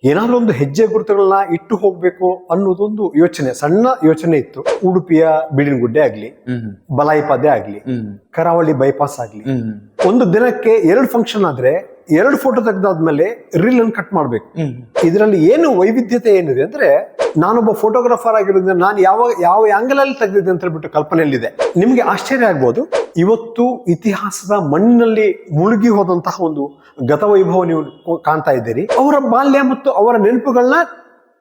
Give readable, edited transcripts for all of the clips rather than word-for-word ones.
ಏನಾದ್ರೂ ಒಂದು ಹೆಜ್ಜೆ ಗುರುತುಗಳನ್ನ ಇಟ್ಟು ಹೋಗ್ಬೇಕು ಅನ್ನೋದೊಂದು ಯೋಚನೆ, ಸಣ್ಣ ಯೋಚನೆ ಇತ್ತು. ಉಡುಪಿಯ ಬೀಡಿನಗುಡ್ಡೆ ಆಗ್ಲಿ, ಬಲಾಯಿಪಾದೆ ಆಗ್ಲಿ, ಕರಾವಳಿ ಬೈಪಾಸ್ ಆಗ್ಲಿ, ಒಂದು ದಿನಕ್ಕೆ 2 ಫಂಕ್ಷನ್ ಆದ್ರೆ 2 ಫೋಟೋ ತೆಗೆದಾದ್ಮೇಲೆ ರೀಲ್ ಅನ್ನು ಕಟ್ ಮಾಡ್ಬೇಕು. ಇದರಲ್ಲಿ ಏನು ವೈವಿಧ್ಯತೆ ಏನಿದೆ ಅಂದ್ರೆ, ನಾನೊಬ್ಬ ಫೋಟೋಗ್ರಾಫರ್ ಆಗಿರೋದ್ರಿಂದ ನಾನು ಯಾವ ಆಂಗಲ್ ಅಲ್ಲಿ ತೆಗೆದಿದ್ದೆ ಅಂತ ಹೇಳ್ಬಿಟ್ಟು ಕಲ್ಪನೆಯಲ್ಲಿದೆ. ನಿಮ್ಗೆ ಆಶ್ಚರ್ಯ ಆಗ್ಬೋದು, ಇವತ್ತು ಇತಿಹಾಸದ ಮಣ್ಣಿನಲ್ಲಿ ಮುಳುಗಿ ಹೋದಂತಹ ಒಂದು ಗತವೈಭವ ನೀವು ಕಾಣ್ತಾ ಇದ್ದೀರಿ. ಅವರ ಬಾಲ್ಯ ಮತ್ತು ಅವರ ನೆನಪುಗಳನ್ನ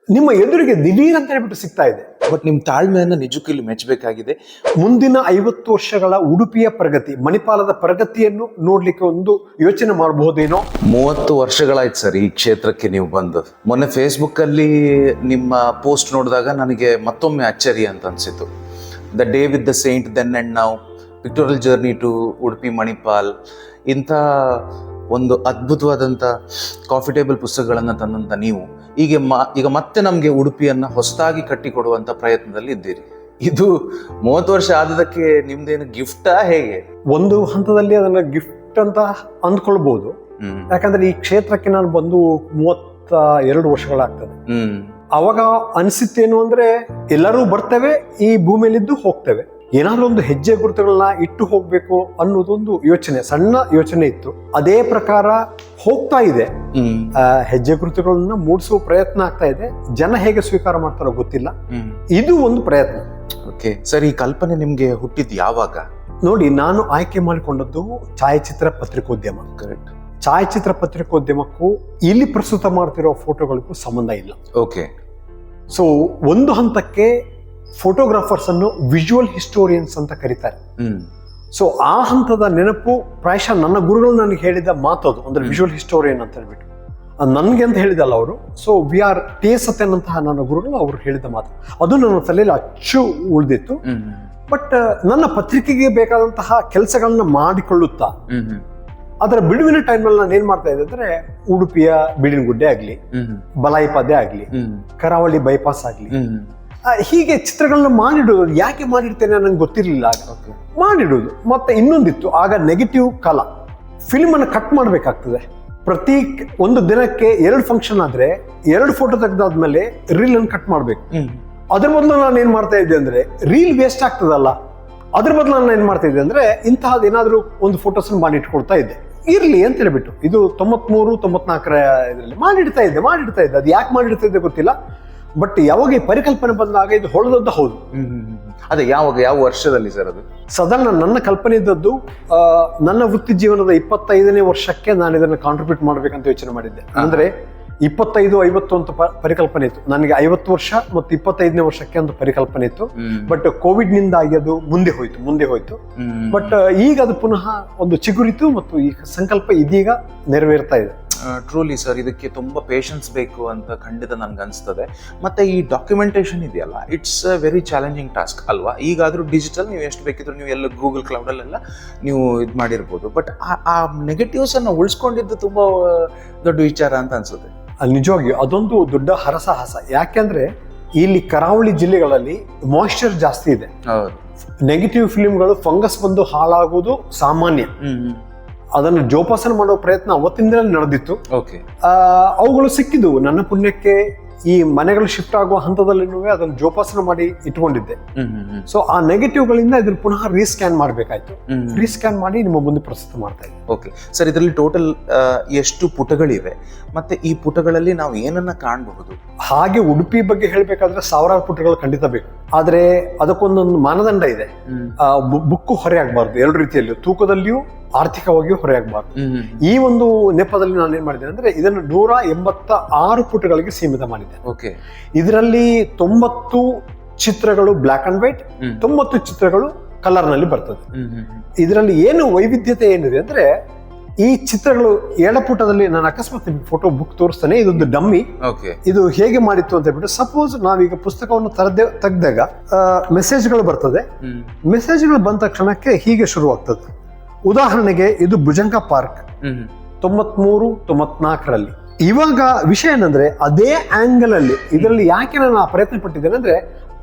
ನಿಮ್ಮ ಎದುರಿಗೆ ದಿಢೀರ್ ಅಂತ ಹೇಳ್ಬಿಟ್ಟು ಸಿಗ್ತಾ ಇದೆ. ಬಟ್ ನಿಮ್ ತಾಳ್ಮೆಯನ್ನ ನಿಜಕ್ಕೂ ಇಲ್ಲಿ ಮೆಚ್ಚಬೇಕಾಗಿದೆ. ಮುಂದಿನ 50 ವರ್ಷಗಳ ಉಡುಪಿಯ ಪ್ರಗತಿ, ಮಣಿಪಾಲದ ಪ್ರಗತಿಯನ್ನು ನೋಡ್ಲಿಕ್ಕೆ ಒಂದು ಯೋಚನೆ ಮಾಡಬಹುದೇನೋ. 30 ವರ್ಷಗಳಾಯ್ತು ಸರ್ ಈ ಕ್ಷೇತ್ರಕ್ಕೆ ನೀವು ಬಂದು. ಮೊನ್ನೆ ಫೇಸ್ಬುಕ್ ಅಲ್ಲಿ ನಿಮ್ಮ ಪೋಸ್ಟ್ ನೋಡಿದಾಗ ನನಗೆ ಮತ್ತೊಮ್ಮೆ ಅಚ್ಚರಿ ಅಂತ ಅನ್ಸಿತ್ತು. The day with the saint then and now, pictorial journey to Udupi Manipal, ಇಂಥ ಒಂದು ಅದ್ಭುತವಾದಂಥ ಕಾಫಿ ಟೇಬಲ್ ಪುಸ್ತಕಗಳನ್ನು ತಂದಂಥ ನೀವು ಈಗ ಮತ್ತೆ ನಮಗೆ ಉಡುಪಿಯನ್ನು ಹೊಸದಾಗಿ ಕಟ್ಟಿಕೊಡುವಂಥ ಪ್ರಯತ್ನದಲ್ಲಿ ಇದ್ದೀರಿ. ಇದು 30 ವರ್ಷ ಆದದಕ್ಕೆ ನಿಮ್ದೇನು ಗಿಫ್ಟಾ ಹೇಗೆ? ಒಂದು ಹಂತದಲ್ಲಿ ಅದನ್ನ ಗಿಫ್ಟ್ ಅಂತ ಅಂದ್ಕೊಳ್ಬಹುದು. ಯಾಕಂದ್ರೆ ಈ ಕ್ಷೇತ್ರಕ್ಕೆ ನಾನು ಬಂದು 32 ವರ್ಷಗಳಾಗ್ತದೆ. ಅವಾಗ ಅನ್ಸಿತ್ತೇನು ಅಂದ್ರೆ, ಎಲ್ಲರೂ ಬರ್ತೇವೆ, ಈ ಭೂಮಿಯಲ್ಲಿದ್ದು ಹೋಗ್ತೇವೆ, ಏನಾದ್ರೂ ಒಂದು ಹೆಜ್ಜೆ ಗುರುತುಗಳನ್ನ ಇಟ್ಟು ಹೋಗ್ಬೇಕು ಅನ್ನೋದೊಂದು ಯೋಚನೆ, ಸಣ್ಣ ಯೋಚನೆ ಇತ್ತು. ಅದೇ ಪ್ರಕಾರ ಹೋಗ್ತಾ ಇದೆ. ಹೆಜ್ಜೆ ಗುರುತುಗಳನ್ನ ಮೂಡಿಸುವ ಪ್ರಯತ್ನ ಆಗ್ತಾ ಇದೆ. ಜನ ಹೇಗೆ ಸ್ವೀಕಾರ ಮಾಡ್ತಾರೋ ಗೊತ್ತಿಲ್ಲ. ಇದು ಒಂದು ಪ್ರಯತ್ನ. ಓಕೆ ಸರ್, ಈ ಕಲ್ಪನೆ ನಿಮ್ಗೆ ಹುಟ್ಟಿದ್ ಯಾವಾಗ? ನೋಡಿ, ನಾನು ಆಯ್ಕೆ ಮಾಡಿಕೊಂಡದ್ದು ಛಾಯಾಚಿತ್ರ ಪತ್ರಿಕೋದ್ಯಮ. ಕರೆಕ್ಟ್. ಛಾಯಾಚಿತ್ರ ಪತ್ರಿಕೋದ್ಯಮಕ್ಕೂ ಇಲ್ಲಿ ಪ್ರಸ್ತುತ ಮಾಡ್ತಿರೋ ಫೋಟೋಗಳಿಗೂ ಸಂಬಂಧ ಇಲ್ಲ. ಓಕೆ. ಸೊ ಒಂದು ಹಂತಕ್ಕೆ ಫೋಟೋಗ್ರಾಫರ್ಸ್ ಅನ್ನು ವಿಜುವಲ್ ಹಿಸ್ಟೋರಿಯನ್ಸ್ ಅಂತ ಕರೀತಾರೆ. ಸೊ ಆ ಹಂತದ ನೆನಪು ಪ್ರಾಯಶಃ ನನ್ನ ಗುರುಗಳು ನನಗೆ ಹೇಳಿದ ಮಾತದು, ಅಂದ್ರೆ ವಿಜುವಲ್ ಹಿಸ್ಟೋರಿಯನ್ ಅಂತ ಹೇಳ್ಬಿಟ್ಟು. ನನ್ಗೆ ಅಂತ ಹೇಳಿದಲ್ಲ ಅವರು. So TS. ಸತ್ಯನ್ ಅಂತಹ ನನ್ನ ಗುರುಗಳು ಅವರು ಹೇಳಿದ ಮಾತು, ಅದು ನನ್ನ ತಲೆಯಲ್ಲಿ ಅಚ್ಚು ಉಳಿದಿತ್ತು. ಬಟ್ ನನ್ನ ಪತ್ರಿಕೆಗೆ ಬೇಕಾದಂತಹ ಕೆಲಸಗಳನ್ನ ಮಾಡಿಕೊಳ್ಳುತ್ತಾ ಅದರ ಬಿಡುವಿನ ಟೈಮ್ನಲ್ಲಿ ನಾನು ಏನ್ ಮಾಡ್ತಾ ಇದ್ದೆ ಅಂದ್ರೆ, ಉಡುಪಿಯ ಬೀಡಿನಗುಡ್ಡೆ ಆಗ್ಲಿ, ಬಲಾಯಿಪಾದೆ ಆಗ್ಲಿ, ಕರಾವಳಿ ಬೈಪಾಸ್ ಆಗ್ಲಿ, ಹೀಗೆ ಚಿತ್ರಗಳನ್ನ ಮಾಡಿಡೋದು. ಯಾಕೆ ಮಾಡಿರ್ತೇನೆ ನಂಗೆ ಗೊತ್ತಿರಲಿಲ್ಲ ಆಗ. ಮಾಡಿಡೋದು. ಮತ್ತೆ ಇನ್ನೊಂದಿತ್ತು, ಆಗ ನೆಗೆಟಿವ್ ಕಾಲ. ಫಿಲ್ಮ್ ಅನ್ನು ಕಟ್ ಮಾಡ್ಬೇಕಾಗ್ತದೆ. ಪ್ರತಿ ಒಂದು ದಿನಕ್ಕೆ 2 ಫಂಕ್ಷನ್ ಆದ್ರೆ 2 ಫೋಟೋ ತೆಗೆದಾದ್ಮೇಲೆ ರೀಲ್ ಅನ್ನು ಕಟ್ ಮಾಡ್ಬೇಕು. ಅದ್ರ ಬದಲು ನಾನು ಏನ್ ಮಾಡ್ತಾ ಇದ್ದೆ ಅಂದ್ರೆ, ರೀಲ್ ವೇಸ್ಟ್ ಆಗ್ತದಲ್ಲ, ಅದ್ರ ಬದಲು ನಾನು ಏನ್ ಮಾಡ್ತಾ ಇದ್ದೆ ಅಂದ್ರೆ, ಇಂತಹದ್ದು ಏನಾದ್ರೂ ಒಂದು ಫೋಟೋಸ್ ಮಾಡಿ ಇಟ್ಕೊಳ್ತಾ ಇದ್ದೆ. ಇರ್ಲಿ ಅಂತ ಹೇಳ್ಬಿಟ್ಟು. ಇದು 93-94 ಇದರಲ್ಲಿ ಮಾಡಿಡ್ತಾ ಇದ್ದೆ. ಅದು ಯಾಕೆ ಮಾಡಿಡ್ತಾ ಇದ್ದೆ ಗೊತ್ತಿಲ್ಲ. ಬಟ್ ಯಾವಾಗ ಈ ಪರಿಕಲ್ಪನೆ ಬಂದಾಗ ಇದು ಹೊಳದದ್ದು ಹೌದು. ಅದೇ ಯಾವ ವರ್ಷದಲ್ಲಿ ಸರ್ ಅದು? ಸಾಧಾರಣ ನನ್ನ ಕಲ್ಪನೆ ಇದ್ದದ್ದು, ನನ್ನ ವೃತ್ತಿ ಜೀವನದ 25ನೇ ವರ್ಷಕ್ಕೆ ನಾನು ಇದನ್ನು ಕಾಂಟ್ರಿಬ್ಯೂಟ್ ಮಾಡ್ಬೇಕಂತ ಯೋಚನೆ ಮಾಡಿದ್ದೆ. ಅಂದ್ರೆ 25-50 ಅಂತ ಪರಿಕಲ್ಪನೆ ಇತ್ತು ನನಗೆ. 50 ವರ್ಷ ಮತ್ತು 25ನೇ ವರ್ಷಕ್ಕೆ ಒಂದು ಪರಿಕಲ್ಪನೆ ಇತ್ತು. ಬಟ್ ಕೋವಿಡ್ ನಿಂದಾಗಿ ಅದು ಮುಂದೆ ಹೋಯ್ತು. ಬಟ್ ಈಗ ಅದು ಪುನಃ ಒಂದು ಚಿಗುರಿತು ಮತ್ತು ಈ ಸಂಕಲ್ಪ ಇದೀಗ ನೆರವೇರ್ತಾ ಇದೆ. ಟ್ರೂಲಿ ಸರ್, ಇದಕ್ಕೆ ತುಂಬ ಪೇಷನ್ಸ್ ಬೇಕು ಅಂತ ಖಂಡಿತ ನನ್ಗೆ ಅನಿಸ್ತದೆ. ಮತ್ತೆ ಈ ಡಾಕ್ಯುಮೆಂಟೇಶನ್ ಇದೆಯಲ್ಲ, it's a very challenging task ಅಲ್ವಾ? ಈಗಾದರೂ ಡಿಜಿಟಲ್, ನೀವು ಎಷ್ಟು ಬೇಕಿದ್ರು ನೀವು ಎಲ್ಲ ಗೂಗಲ್ ಕ್ಲೌಡಲ್ಲೆಲ್ಲ ನೀವು ಇದು ಮಾಡಿರ್ಬೋದು. ಬಟ್ ಆ ನೆಗೆಟಿವ್ಸನ್ನು ಉಳಿಸ್ಕೊಂಡಿದ್ದು ತುಂಬ ದೊಡ್ಡ ವಿಚಾರ ಅಂತ ಅನ್ಸುತ್ತೆ. ನಿಜವಾಗಿಯೂ ಅದೊಂದು ದೊಡ್ಡ ಹರಸಾಹಸ. ಯಾಕೆಂದ್ರೆ ಇಲ್ಲಿ ಕರಾವಳಿ ಜಿಲ್ಲೆಗಳಲ್ಲಿ ಮಾಯಿಶ್ಚರ್ ಜಾಸ್ತಿ ಇದೆ. ನೆಗೆಟಿವ್ ಫಿಲ್ಮ್ಗಳು ಫಂಗಸ್ ಬಂದು ಹಾಳಾಗುವುದು ಸಾಮಾನ್ಯ. ಅದನ್ನು ಜೋಪಾಸನ ಮಾಡೋ ಪ್ರಯತ್ನ ಅವತ್ತಿಂದಲೇ ನಡೆದಿತ್ತು. ಅವುಗಳು ಸಿಕ್ಕಿದ್ವು. ನನ್ನ ಪುಣ್ಯಕ್ಕೆ ಈ ಮನೆಗಳು ಶಿಫ್ಟ್ ಆಗುವ ಹಂತದಲ್ಲಿ ಅದನ್ನು ಜೋಪಾಸನ ಮಾಡಿ ಇಟ್ಕೊಂಡಿದ್ದೆ. ಸೊ ಆ ನೆಗೆಟಿವ್ ಗಳಿಂದ ಇದನ್ನು ಪುನಃ ರೀಸ್ಕ್ಯಾನ್ ಮಾಡಬೇಕಾಯ್ತು. ರೀಸ್ಕ್ಯಾನ್ ಮಾಡಿ ನಿಮ್ಮ ಮುಂದೆ ಪ್ರಸ್ತುತ ಮಾಡ್ತಾ ಇದ್ದೆ. ಓಕೆ ಸರ್, ಇದರಲ್ಲಿ ಟೋಟಲ್ ಎಷ್ಟು ಪುಟಗಳಿವೆ ಮತ್ತೆ ಈ ಪುಟಗಳಲ್ಲಿ ನಾವು ಏನನ್ನ ಕಾಣಬಹುದು? ಹಾಗೆ ಉಡುಪಿ ಬಗ್ಗೆ ಹೇಳ್ಬೇಕಾದ್ರೆ ಸಾವಿರಾರು ಪುಟಗಳು ಖಂಡಿತ ಬೇಕು. ಆದ್ರೆ ಅದಕ್ಕೊಂದೊಂದು ಮಾನದಂಡ ಇದೆ. ಬುಕ್ಕು ಹೊರೆ ಆಗ್ಬಾರ್ದು, 2 ರೀತಿಯಲ್ಲಿಯೂ, ತೂಕದಲ್ಲಿಯೂ ಆರ್ಥಿಕವಾಗಿಯೂ ಹೊರೆ ಆಗ್ಬಾರ್ದು. ಈ ಒಂದು ನೆಪದಲ್ಲಿ ನಾನು ಏನ್ ಮಾಡಿದ್ದೇನೆ ಅಂದ್ರೆ, ಇದನ್ನು 186 ಪುಟಗಳಿಗೆ ಸೀಮಿತ ಮಾಡಿದ್ದೆ. ಇದರಲ್ಲಿ 90 ಚಿತ್ರಗಳು ಬ್ಲಾಕ್ ಅಂಡ್ ವೈಟ್, 90 ಚಿತ್ರಗಳು ಕಲರ್ ನಲ್ಲಿ ಬರ್ತದೆ. ಇದರಲ್ಲಿ ಏನು ವೈವಿಧ್ಯತೆ ಏನಿದೆ ಅಂದ್ರೆ, ಈ ಚಿತ್ರಗಳು ಎಡಪುಟದಲ್ಲಿ ನಾನು ಅಕಸ್ಮಾತ್ ಫೋಟೋ ಬುಕ್ ತೋರಿಸ್ತಾನೆ, ಇದೊಂದು ಡಮ್ಮಿ. ಇದು ಹೇಗೆ ಮಾಡಿತ್ತು ಅಂತ ಹೇಳ್ಬಿಟ್ಟು, ಸಪೋಸ್ ನಾವೀಗ ಪುಸ್ತಕವನ್ನು ತೆಗೆದಾಗ ಮೆಸೇಜ್ಗಳು ಬರ್ತದೆ. ಮೆಸೇಜ್ಗಳು ಬಂದ ತಕ್ಷಣಕ್ಕೆ ಹೀಗೆ ಶುರುವಾಗ್ತದೆ. ಉದಾಹರಣೆಗೆ ಇದು ಭುಜಂಗ ಪಾರ್ಕ್ 93-94ರಲ್ಲಿ ಇವಾಗ ವಿಷಯ ಏನಂದ್ರೆ ಅದೇ ಆಂಗಲ್ ಅಲ್ಲಿ ಇದರಲ್ಲಿ ಯಾಕೆ ನಾನು ಆ ಪ್ರಯತ್ನ ಪಟ್ಟಿದ್ದೇನೆ ಅಂದ್ರೆ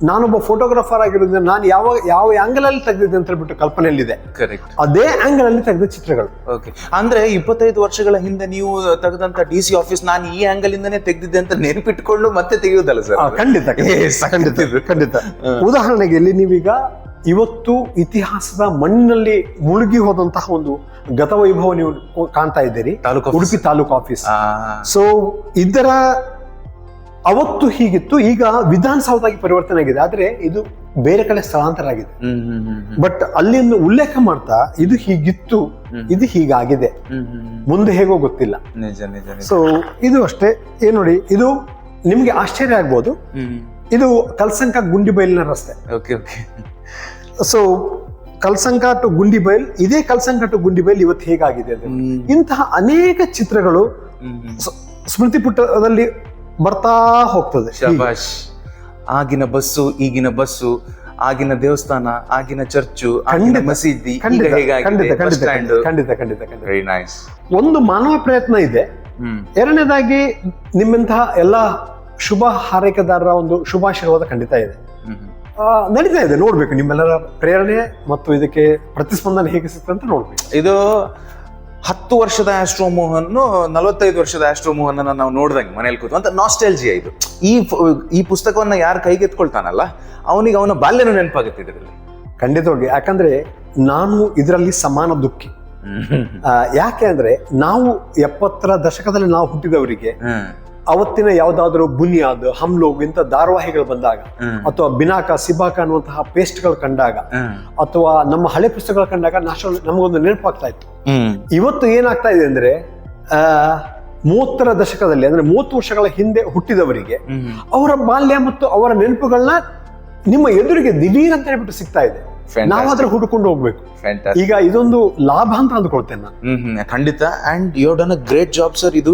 ನಾನೊಬ್ಬ ಫೋಟೋಗ್ರಾಫರ್ ಆಗಿರೋದ್ರಿಂದ ನಾನು ಯಾವ ಆಂಗಲ್ ಅಲ್ಲಿ ತೆಗೆದಿದ್ದೆ ಅಂತ ಹೇಳ್ಬಿಟ್ಟು ಕಲ್ಪನೆಯಲ್ಲಿದೆ. ಕರೆಕ್ಟ್. ಅದೇ ಆಂಗಲ್ ಅಲ್ಲಿ ತೆಗೆದ ಚಿತ್ರಗಳು. ಓಕೆ, ಅಂದ್ರೆ 25 ವರ್ಷಗಳ ಹಿಂದೆ ನೀವು ತೆಗೆದಂತ DC ಆಫೀಸ್ ನಾನು ಈ ಆಂಗಲ್ ಇಂದಾನೆ ತೆಗೆದಿದ್ದೆ ಅಂತ ನೆನಪಿಟ್ಕೊಂಡು ಮತ್ತೆ ತೆಗೆಯೋದಲ್ಲ ಸರ್? ಖಂಡಿತ ಖಂಡಿತ. ಉದಾಹರಣೆಗೆ ಇಲ್ಲಿ ನೀವೀಗ ಇವತ್ತು ಇತಿಹಾಸದ ಮಣ್ಣಿನಲ್ಲಿ ಮುಳುಗಿ ಹೋದಂತಹ ಒಂದು ಗತವೈಭವ ನೀವು ಕಾಣ್ತಾ ಇದ್ದೀರಿ, ಉಡುಪಿ ತಾಲೂಕು ಆಫೀಸ್. ಸೊ ಇದರ ಅವತ್ತು ಹೀಗಿತ್ತು, ಈಗ ವಿಧಾನಸೌಧಾಗಿ ಪರಿವರ್ತನೆ ಆಗಿದೆ. ಆದ್ರೆ ಇದು ಬೇರೆ ಕಡೆ ಸ್ಥಳಾಂತರ ಆಗಿದೆ. ಬಟ್ ಅಲ್ಲಿಂದ ಉಲ್ಲೇಖ ಮಾಡ್ತಾ ಇದು ಹೀಗಿತ್ತು, ಇದು ಹೀಗಾಗಿದೆ, ಮುಂದೆ ಹೇಗೋ ಗೊತ್ತಿಲ್ಲ. ಸೊ ಇದು ಅಷ್ಟೇ. ಏನ್ ನೋಡಿ, ಇದು ನಿಮ್ಗೆ ಆಶ್ಚರ್ಯ ಆಗ್ಬೋದು, ಇದು ಕಲ್ಸಂಕ ಗುಂಡಿಬೈಲಿನ ರಸ್ತೆ. ಸೊ ಕಲ್ಸಂಕ ಟು ಗುಂಡಿಬೈಲ್, ಇದೇ ಕಲ್ಸಂಕ ಟು ಗುಂಡಿಬೈಲ್ ಇವತ್ತು ಹೇಗಾಗಿದೆ. ಇಂತಹ ಅನೇಕ ಚಿತ್ರಗಳು ಸ್ಮೃತಿ ಪುಟದಲ್ಲಿ ಬರ್ತಾ ಹೋಗ್ತದೆ. ಶಬಾಷ್. ಆಗಿನ ಬಸ್ಸು, ಈಗಿನ ಬಸ್ಸು, ಆಗಿನ ದೇವಸ್ಥಾನ, ಆಗಿನ ಚರ್ಚು, ಆಗಿನ ಮಸೀದಿ, ಖಂಡಿತ. Very nice. ಒಂದು ಮಾನವ ಪ್ರಯತ್ನ ಇದೆ. ಎರಡನೇದಾಗಿ ನಿಮ್ಮಂತಹ ಎಲ್ಲ ಶುಭ ಹಾರೈಕೆದಾರರ ಒಂದು ಶುಭಾಶೀರ್ವಾದ ಖಂಡಿತ ಇದೆ, ನಡೀತಾ ಇದೆ. ನೋಡ್ಬೇಕು ನಿಮ್ಮೆಲ್ಲರ ಪ್ರೇರಣೆ ಮತ್ತು ಇದಕ್ಕೆ ಪ್ರತಿಸ್ಪಂದನೆ ಹೇಗೆ ಸಿಗ್ತದೆ ಅಂತ ನೋಡ್ಬೇಕು. ಇದು 10 ವರ್ಷದ ಆಸ್ಟ್ರೋ ಮೋಹನ್ 45 ವರ್ಷದ ಆಸ್ಟ್ರೋ ಮೋಹನ್ ನಾವು ನೋಡ್ದಂಗೆ ಮನೇಲಿ ಕೂತು ಅಂತ ನಾಸ್ಟಾಲ್ಜಿಯಾ ಇದು. ಈ ಪುಸ್ತಕವನ್ನ ಯಾರು ಕೈಗೆತ್ಕೊಳ್ತಾನಲ್ಲ ಅವನಿಗೆ ಅವನ ಬಾಲ್ಯನೂ ನೆನಪಾಗುತ್ತೆ ಇದರಲ್ಲಿ. ಖಂಡಿತವಾಗಿ. ಯಾಕಂದ್ರೆ ನಾನು ಇದರಲ್ಲಿ ಸಮಾನ ದುಃಖಿ. ಯಾಕೆ ಅಂದ್ರೆ ನಾವು 70ರ ದಶಕದಲ್ಲಿ ನಾವು ಹುಟ್ಟಿದವರಿಗೆ ಅವತ್ತಿನ ಯಾವ್ದಾದ್ರು ಬುನಿಯಾದ್, ಹಮ್ಲೋಗ್ ಇಂಥ ಧಾರಾವಾಹಿಗಳು ಬಂದಾಗ, ಅಥವಾ ಬಿನಾಕ, ಸಿಬಾಕ ಅನ್ನುವಂತಹ ಪೇಸ್ಟ್ಗಳು ಕಂಡಾಗ, ಅಥವಾ ನಮ್ಮ ಹಳೆ ಪುಸ್ತಕಗಳು ಕಂಡಾಗ ನಮಗೊಂದು ನೆನಪಾಗ್ತಾ ಇತ್ತು. ಇವತ್ತು ಏನಾಗ್ತಾ ಇದೆ ಅಂದ್ರೆ 30ರ ದಶಕದಲ್ಲಿ ಅಂದ್ರೆ 30 ವರ್ಷಗಳ ಹಿಂದೆ ಹುಟ್ಟಿದವರಿಗೆ ಅವರ ಬಾಲ್ಯ ಮತ್ತು ಅವರ ನೆನಪುಗಳನ್ನ ನಿಮ್ಮ ಎದುರಿಗೆ ದಿಢೀರ್ ಅಂತ ಹೇಳ್ಬಿಟ್ಟು ಸಿಗ್ತಾ ಇದೆ. ನಾವಾದ್ರೆ ಹುಡುಕೊಂಡು ಹೋಗ್ಬೇಕು. ಈಗ ಇದೊಂದು ಲಾಭ ಅಂತ ಅಂದ್ಕೊಳ್ತೇನೆ ನಾನು. ಖಂಡಿತ. And you have done a great job sir. ಇದು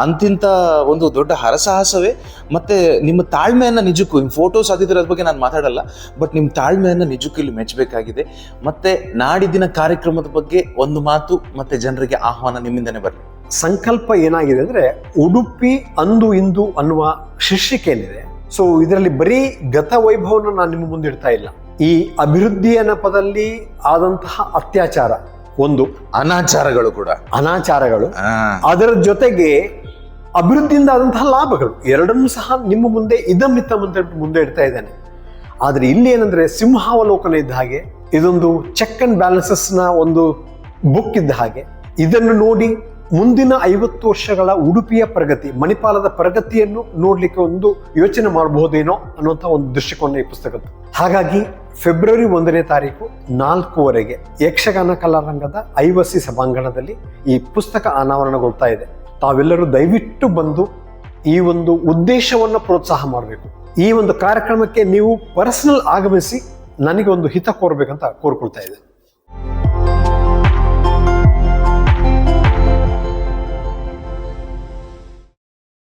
ಅಂತಿಂತ ಒಂದು ದೊಡ್ಡ ಹರಸಾಹಸವೇ. ಮತ್ತೆ ನಿಮ್ಮ ತಾಳ್ಮೆಯನ್ನ ನಿಜಕ್ಕೂ, ಫೋಟೋಸ್ ಅದ್ರ ಬಗ್ಗೆ ನಾನು ಮಾತಾಡಲ್ಲ, ಬಟ್ ನಿಮ್ಮ ತಾಳ್ಮೆಯನ್ನ ನಿಜಕ್ಕೂ ಇಲ್ಲಿ ಮೆಚ್ಚಬೇಕಾಗಿದೆ. ಮತ್ತೆ ನಾಡಿದ್ದಿನ ಕಾರ್ಯಕ್ರಮದ ಬಗ್ಗೆ ಒಂದು ಮಾತು, ಮತ್ತೆ ಜನರಿಗೆ ಆಹ್ವಾನ ನಿಮ್ಮಿಂದನೇ ಬರಲಿ. ಸಂಕಲ್ಪ ಏನಾಗಿದೆ ಅಂದ್ರೆ ಉಡುಪಿ ಅಂದು ಇಂದು ಅನ್ನುವ ಶೀರ್ಷಿಕೆ ಏನಿದೆ, ಸೊ ಇದರಲ್ಲಿ ಬರೀ ಗತ ವೈಭವನ ನಾನು ನಿಮ್ಮ ಮುಂದೆ ಇಡ್ತಾ ಇಲ್ಲ. ಈ ಅಭಿವೃದ್ಧಿಯ ನೆಪದಲ್ಲಿ ಆದಂತಹ ಅತ್ಯಾಚಾರ, ಒಂದು ಅನಾಚಾರಗಳು ಕೂಡ, ಅನಾಚಾರಗಳು, ಅದರ ಜೊತೆಗೆ ಅಭಿವೃದ್ಧಿಯಿಂದ ಆದಂತಹ ಲಾಭಗಳು, ಎರಡನ್ನೂ ಸಹ ನಿಮ್ಮ ಮುಂದೆ ಇದಮ್ಮಿತ್ತ ಮುಂದೆ ಇಡ್ತಾ ಇದ್ದೇನೆ. ಆದ್ರೆ ಇಲ್ಲಿ ಏನಂದ್ರೆ ಸಿಂಹಾವಲೋಕನ ಇದ್ದ ಹಾಗೆ, ಇದೊಂದು ಚೆಕ್ ಅಂಡ್ ಬ್ಯಾಲೆನ್ಸಸ್ ನ ಒಂದು ಬುಕ್ ಇದ್ದ ಹಾಗೆ. ಇದನ್ನು ನೋಡಿ ಮುಂದಿನ 50 ವರ್ಷಗಳ ಉಡುಪಿಯ ಪ್ರಗತಿ, ಮಣಿಪಾಲದ ಪ್ರಗತಿಯನ್ನು ನೋಡ್ಲಿಕ್ಕೆ ಒಂದು ಯೋಚನೆ ಮಾಡಬಹುದೇನೋ ಅನ್ನುವಂಥ ಒಂದು ದೃಷ್ಟಿಕೋನ ಈ ಪುಸ್ತಕದ್ದು. ಹಾಗಾಗಿ ಫೆಬ್ರವರಿ 1ನೇ ತಾರೀಕು 4:00ವರೆಗೆ ಯಕ್ಷಗಾನ ಕಲಾರಂಗದ ಐವಸಿ ಸಭಾಂಗಣದಲ್ಲಿ ಈ ಪುಸ್ತಕ ಅನಾವರಣಗೊಳ್ತಾ ಇದೆ. ತಾವೆಲ್ಲರೂ ದಯವಿಟ್ಟು ಬಂದು ಈ ಒಂದು ಉದ್ದೇಶವನ್ನು ಪ್ರೋತ್ಸಾಹ ಮಾಡಬೇಕು. ಈ ಒಂದು ಕಾರ್ಯಕ್ರಮಕ್ಕೆ ನೀವು ಪರ್ಸನಲ್ ಆಗಮಿಸಿ ನನಗೆ ಒಂದು ಹಿತ ಕೋರ್ಬೇಕಂತ ಕೋರ್ಕೊಳ್ತಾ ಇದ್ದೇನೆ.